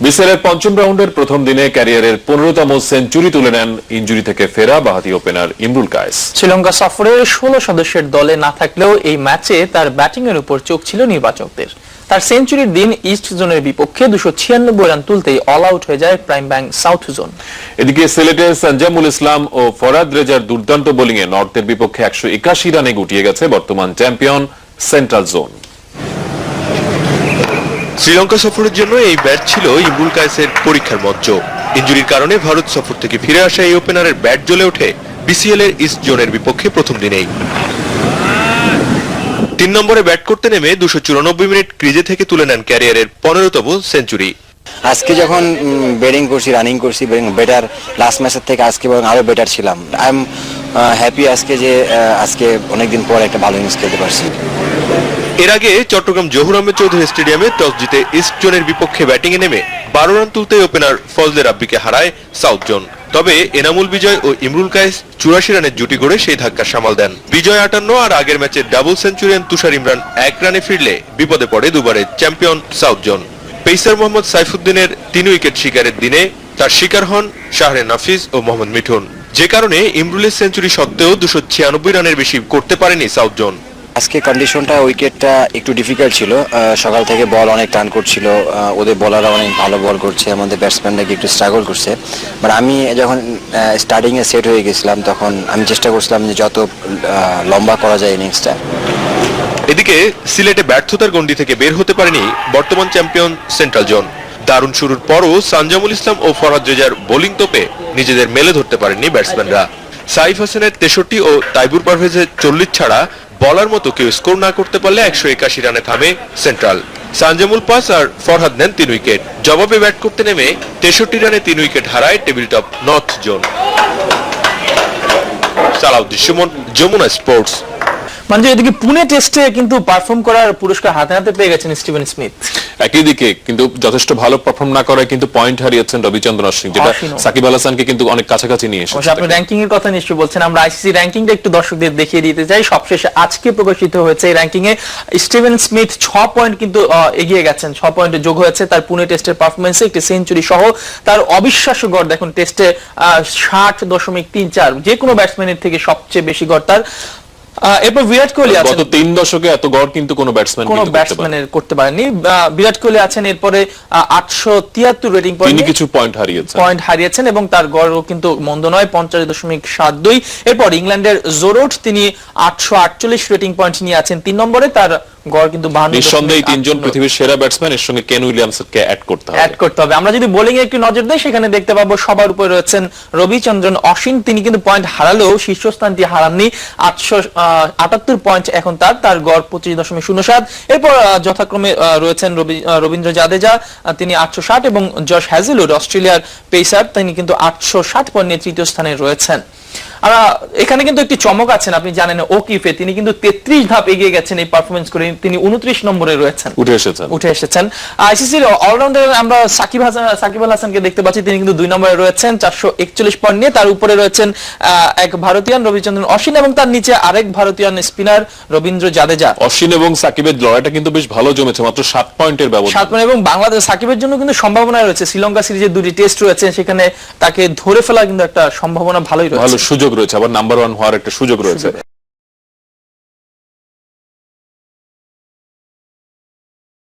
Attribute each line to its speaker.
Speaker 1: BCL এর পঞ্চম রাউন্ডের প্রথম দিনে ক্যারিয়ারের 15তম সেঞ্চুরি তুলে নেন ইনজুরি থেকে ফেরা বাঁহাতি ওপেনার ইমরুল কায়েস।
Speaker 2: শ্রীলঙ্কা সফরে 16 সদস্যের দলে না থাকলেও এই ম্যাচে তার ব্যাটিং এর উপর চোখ ছিল নির্বাচকদের। তার সেঞ্চুরির দিন ইস্ট জোনের বিপক্ষে 296 রান তুলতেই অল আউট হয়ে যায় প্রাইম ব্যাংক সাউথ জোন।
Speaker 1: এদিকে সিলেটের সঞ্জামুল ইসলাম ও ফরাদ রেজার দুর্দান্ত বোলিং এ নর্থের বিপক্ষে 181 রানে গুটিয়ে গেছে বর্তমান চ্যাম্পিয়ন সেন্ট্রাল জোন।
Speaker 3: শ্রীলঙ্কা সফরের জন্য এই ব্যাট ছিল ইমরুল কায়েসের পরীক্ষার মঞ্চ। ইনজুরির কারণে ভারত সফর থেকে ফিরে আসা এই ওপেনারের ব্যাট জ্বলে ওঠে বিসিএল এর ইস্ট জোনের বিপক্ষে প্রথম দিনেই। 3 নম্বরে ব্যাট করতে নেমে 294 মিনিট ক্রিজে থেকে তুলে নেন ক্যারিয়ারের 15তম সেঞ্চুরি।
Speaker 4: আজকে যখন ব্যাটিং করছি, রানিং করছি, বেটার লাস্ট ম্যাচের থেকে আজকে বরং আরো বেটার ছিলাম। আই এম হ্যাপি আজকে যে আজকে অনেকদিন পর একটা ভালো ইনিংস খেলতে পারছি।
Speaker 3: এর আগে চট্টগ্রাম জহুর আহমেদ চৌধুরী স্টেডিয়ামে টস জিতে ইস্ট জোনের বিপক্ষে ব্যাটিং এ নেমে 12 রান তুলতে ওপেনার ফজলে রাব্বিকে হারায় সাউথ জোন। তবে এনামুল বিজয় ও ইমরুল কায়েস 84 রানের জুটি গড়ে সেই ধাক্কা সামাল দেন। বিজয় 58 আর আগের ম্যাচে ডাবল সেঞ্চুরিয়ান তুষার ইমরান 1 রানে ফিরলে বিপদে পড়ে দুবারের champion south zone. Pacer Mohammad সাইফুদ্দিনের 3 উইকেট শিকারের দিনে তার শিকার হন শাহরে নাফিজ ও মোহাম্মদ মিঠুন, যে কারণে ইমরুলের সেঞ্চুরি সত্ত্বেও 296 রানের বেশি করতে পারেনি সাউথ জোন।
Speaker 4: আজকে কন্ডিশনটা উইকেটটা একটু ডিফিকাল্ট ছিল। সকাল থেকে বল অনেক টান করছিল, ওদের বলাররা অনেক ভালো বল করছে, আমাদের ব্যাটসম্যানরা একটু স্ট্রাগল করছে। বাট আমি যখন স্টার্টিং এ সেট হয়ে গেছিলাম তখন আমি চেষ্টা করছিলাম যে যত লম্বা করা যায় ইনিংসটা।
Speaker 3: এদিকে সিলেটে ব্যর্থতার গণ্ডি থেকে বের হতে পারেনি বর্তমান চ্যাম্পিয়ন সেন্ট্রাল জোন। দারুণ শুরুর পরও সঞ্জামুল ইসলাম ও ফরাদ রেজার বোলিং তোপে নিজেদের মেলে ধরতে পারেননি ব্যাটসম্যানরা। সাইফ হাসানের 63 ও তাইবুর পারভেজের 40 ছাড়া বলার মতো কেউ স্কোর না করতে পারলে 181 রানে থামে সেন্ট্রাল। সঞ্জামুল পাস আর ফরহাদ নেন 3 উইকেট। জবাবে ব্যাট করতে নেমে 63 রানে 3 উইকেট হারায় table top north zone. Salahuddin Sumon, Jamuna sports.
Speaker 2: মানে এদিকে পুনে টেস্টে কিন্তু পারফর্ম করার পুরস্কার হাতে হাতে পেয়ে গেছেন স্টিভেন স্মিথ।
Speaker 1: একই দিকে কিন্তু যথেষ্ট ভালো পারফর্ম না করায় কিন্তু পয়েন্ট হারিয়েছেন রবিচন্দ্রন অশ্বিন, যেটা সাকিব আল হাসানকে কিন্তু অনেক কাছাকাছি নিয়ে এসেছে।
Speaker 2: আপনি র্যাঙ্কিং এর কথা নিশ্চয়ই বলছেন। আমরা আইসিসি র্যাঙ্কিংটা একটু দর্শকদের দেখিয়ে দিতে চাই। সবশেষে আজকে প্রকাশিত হয়েছে এই র্যাঙ্কিং এ স্টিভেন স্মিথ 6 পয়েন্ট কিন্তু এগিয়ে গেছেন। 6 পয়েন্ট যোগ হয়েছে তার পুনে টেস্টের পারফরম্যান্সে, একটি সেঞ্চুরি সহ তার অবিশ্বাস্য গড় দেখুন টেস্টে 60.34, যে কোনো ব্যাটসম্যানের থেকে সবচেয়ে বেশি গড় তার। এরপর বিরাট কোহলি আছেন,
Speaker 1: গত 3 দশকে এত গড় কিন্তু কোনো ব্যাটসম্যানের
Speaker 2: করতে পারেনি। বিরাট কোহলি আছেন, এরপরে 873 রেটিং পয়েন্ট,
Speaker 1: তিনি কিছু পয়েন্ট হারিয়েছেন এবং তার গড়ও কিন্তু মন্দ নয়, 50.72। এরপর ইংল্যান্ডের জোরোট, তিনি 848 রেটিং পয়েন্ট নিয়ে আছেন 3 নম্বরে, তার গড় কিন্তু 52। নিঃসন্দেহে তিনজন পৃথিবীর সেরা ব্যাটসম্যান, এর সঙ্গে কেন উইলিয়ামসকে অ্যাড করতে হবে। আমরা যদি বোলিং এ একটু নজর দেই সেখানে দেখতে পাবো সবার উপরে রয়েছেন রবিচন্দ্রন অশ্বিন। তিনি কিন্তু পয়েন্ট হারালেও শীর্ষস্থানটি হারাননি, 878 পয়েন্ট এখন তার গড় 25.07। এরপর যথাক্রমে রয়েছেন রবীন্দ্র জাদেজা, তিনি 860, এবং জশ হ্যাজেলউড অস্ট্রেলিয়ার পেসার, তিনি কিন্তু 860 পয়েন্ট নিয়ে তৃতীয় স্থানে রয়েছেন। এখানে কিন্তু একটি চমক আছেন, আপনি জানেন ওকিফে, তিনি কিন্তু 33 ধাপ এগিয়ে গেছেন এই পারফরমেন্স করে, তিনি 29 নম্বরে রয়েছেন, উঠে এসেছেন। আইসিসির অলরাউন্ডার আমরা সাকিব আল হাসানকে দেখতে পাচ্ছি, তিনি কিন্তু 2 নম্বরে রয়েছেন 441 পয়েন্ট নিয়ে। তার উপরে রয়েছেন এক ভারতীয়ান রবিচন্দ্রন অশ্বিন এবং তার নিচে আরেক ভারতীয়ান স্পিনার রবীন্দ্র জাদেজা। অশ্বিন এবং সাকিবের লড়াইটা কিন্তু বেশ ভালো জমেছে, মাত্র 7 পয়েন্টের ব্যবধান।
Speaker 2: 7 পয়েন্ট, এবং বাংলাদেশ সাকিবের জন্য কিন্তু সম্ভাবনা রয়েছে। শ্রীলঙ্কা সিরিজের 2টি টেস্ট রয়েছে, সেখানে তাকে ধরে ফেলার কিন্তু একটা সম্ভাবনা ভালোই রয়েছে,
Speaker 1: ভালো সুযোগ রয়েছে, আবার নাম্বার 1 হওয়ার একটা সুযোগ রয়েছে।